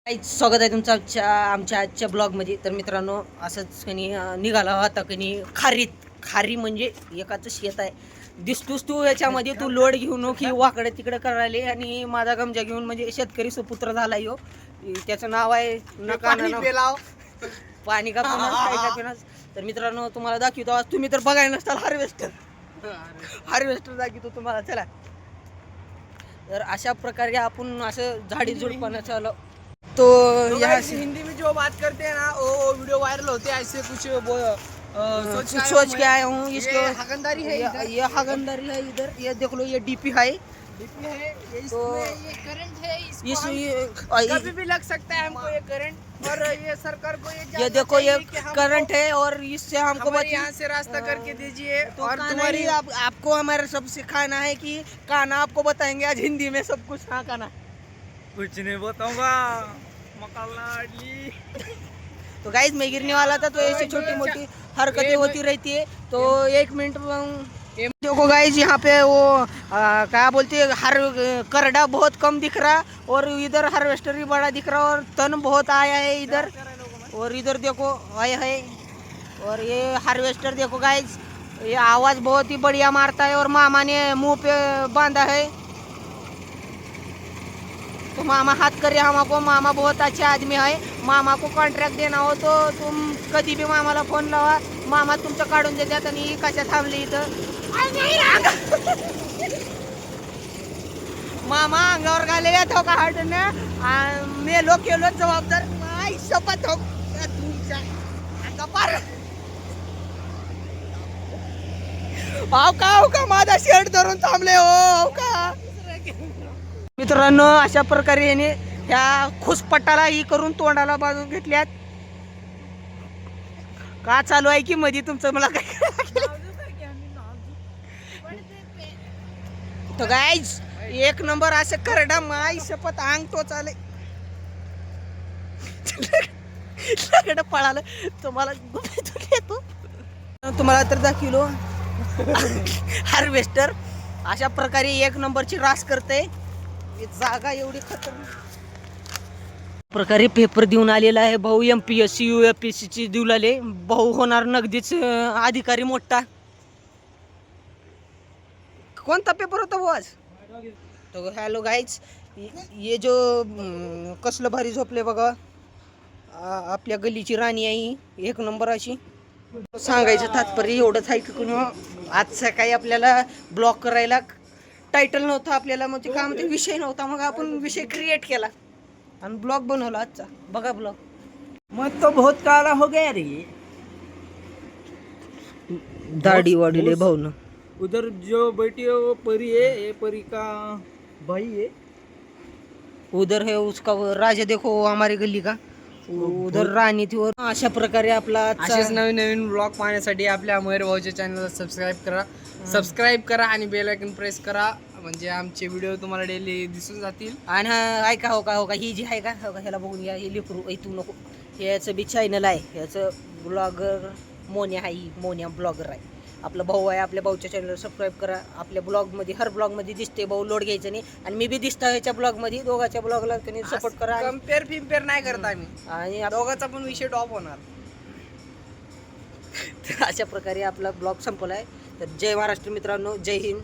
स्वागत आहे तुमचं आमच्या आजच्या ब्लॉगमध्ये. तर मित्रांनो, असंच कणी निघाला होता कणी खारी म्हणजे एकाचं शेत आहे. दिसतोस तू याच्यामध्ये, तू लोड घेऊ नको वाकडे तिकडे करायला. आणि माझा गमजा घेऊन म्हणजे शेतकरी सुपुत्र झाला यो. त्याचं नाव आहे पाणी का पिणार. तर मित्रांनो, तुम्हाला दाखवतो आज. तुम्ही तर बघायला नसताल हार्वेस्टर दाखवतो तुम्हाला. चला, तर अशा प्रकारे आपण असं झाडी झुडपानं तो यहाँ से हिंदी में जो बात करते हैं ना वो वीडियो वायरल होते हैं, ऐसे कुछ सोच के आया हूँ. इसके हगंदारी है ये हगंदारी है इधर. ये देख लो, ये डीपी है. तो ये करंट है, कभी भी लग सकता है हमको ये करंट. और ये सरकार को ये देखो, ये करंट है और इससे हमको यहाँ से रास्ता करके दीजिए. तो और तुम्हारी आपको हमारा सब सिखाना है कि काना आपको बताएंगे आज हिंदी में सब कुछ. हाँ काना, कुछ नहीं बताऊंगा. तो गाइस मैं गिरने वाला था, तो ऐसी छोटी मोटी हरकतें होती रहती है. तो 1 मिनट देखो गाइस, यहाँ पे वो क्या बोलते हैं, हर करड़ा बहुत कम दिख रहा और इधर हार्वेस्टर भी बड़ा दिख रहा और तन बहुत आया है इधर. और इधर देखो आया है. और ये हार्वेस्टर देखो गाइस, ये आवाज़ बहुत ही बढ़िया मारता है. और मामा ने मुंह पे बांधा है, तो मामा हाथ करे हमको. मामा बहुत अच्छा आदमी है. मामा को कॉन्ट्रॅक्ट देना हो तो तुम कधी भी मामाला फोन लावा. मामा तुमचं काढून देतात. आणि कशा थांबले इथं मामा अंगावर घाले येत हो का हटणं. मेलो केलो जबाबदार नाही शपथ हो तुमच्या पार. हो का माझा शर्ट धरून थांबले हो का. मित्रांनो, अशा प्रकारे याने ह्या खुसपट्टाला ही करून तोंडाला बांधून घेतल्यात. का चालू आहे की मध्ये तुमचं मला काय. तो गाईज एक नंबर असं करडा माई शपथ अंग टोचाले पळालं. तुम्हाला तुम्हाला तर दाखवलो हार्वेस्टर अशा प्रकारे 1 नंबरची रास करते. जागा एवढी खतरनाक प्रकारे पेपर देऊन आलेला आहे भाऊ. MPSC UPSC ची देऊ आले भाऊ. होणार नगदीच अधिकारी मोठा. कोणता पेपर होता भाऊ आज. तो हॅलो गाईज, ये जो कसलं भारी झोपले बघा. आपल्या गल्लीची राणी आहे 1 नंबर अशी. सांगायचं तात्पर्य एवढंच आहे की आज सकाळी आपल्याला ब्लॉग करायला टायटल नव्हतं आपल्याला, म्हणजे काय म्हणते विषय नव्हता. मग आपण विषय क्रिएट केला आणि ब्लॉग बनवला आजचा. बघा ब्लॉग. मत तो बहुत काला हो गया रे. दाढी वाढीले भाऊ ना. उधर जो बैठी है वो परी है, ये परी का भाई है. उधर है उसका राजा देखो हमारी गल्ली का. उधर राणी थी. अशा प्रकारे आपला असेच नवीन नवीन ब्लॉग पाहण्यासाठी आपल्या मयूर भाऊच्या चॅनलला सबस्क्राईब करा आणि बेल आयकॉन प्रेस करा, म्हणजे आमचे व्हिडिओ तुम्हाला डेली दिसून जातील. आणि ऐका हो का ही जी आहे का हो का, ह्याला बघून घ्या. हे लिखरू ऐतू नको. याचं बी चॅनल आहे. ह्याचं ब्लॉगर मोन्या आहे. मोन्या ब्लॉगर आहे. आपला भाऊ आहे. आपल्या भाऊच्या चॅनलला सबस्क्राईब करा. आपल्या ब्लॉगमध्ये हर ब्लॉगमध्ये दिसते भाऊ. लोड घ्यायचं नाही. आणि मी बी दिसतो ह्याच्या ब्लॉगमध्ये. दोघाच्या ब्लॉगला त्यांनी सपोर्ट करा. कम्पेअर नाही करत आम्ही. आणि दोघाचा पण विषय टॉप होणार. अशा प्रकारे आपला ब्लॉग संपला आहे. तर जय महाराष्ट्र मित्रांनो. जय हिंद.